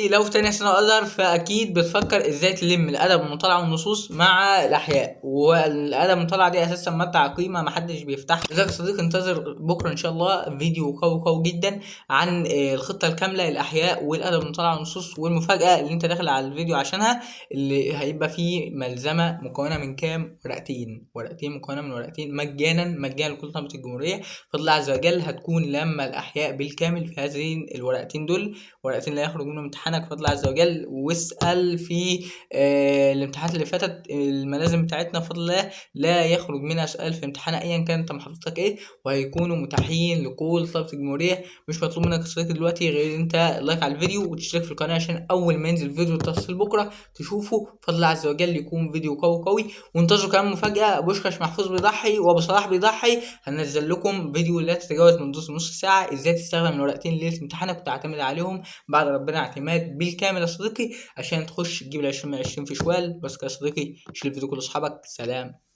لو في تانية سنة أزهر فأكيد بتفكر إزاي تلم الأدب المطالعة والنصوص مع الأحياء، والأدب المطالعة دي أساسا مادة عقيمة محدش بيفتحها. لذلك يا صديقي انتظر بكرة إن شاء الله فيديو قوي قوي جدا عن الخطة الكاملة للأحياء والأدب المطالعة والنصوص، والمفاجأة اللي أنت داخل على الفيديو عشانها، اللي هيبقى فيه ملزمة مكونة من كام؟ ورقتين مكونة من ورقتين مجانا لكل طلبة الجمهورية. فضل عز وجل هتكون لما الأحياء بالكامل في هذين الورقتين دول، ورقتين لا يخرج منهم امتحانك بفضل عز وجل. واسأل في الامتحانات اللي فاتت، الملازم بتاعتنا بفضل الله لا يخرج منها سؤال في امتحان ايا كان انت محطوطك ايه، وهيكونوا متاحين لكل طلبة الجمهورية. مش مطلوب منك يا صديقي دلوقتي غير انت لايك على الفيديو وتشترك في القناة، عشان اول ما ينزل فيديو التفصيل بكرة تشوفه بفضل الله عز وجل، يكون فيديو قوي قوي. وانتظروا كمان مفاجأة، بوشكاش محفوظ بيضحي وابو صلاح بيضحي، هنزل لكم فيديو لا تتجاوز من نص ساعة ازاي تستخدم الورقتين ليلة امتحانك وتعتمد عليهم بعد ربنا اعتماد بالكامل يا صديقي، عشان تخش تجيب ال20 من 20 في شوال. بس كده يا صديقي، شيل الفيديو كل اصحابك، سلام.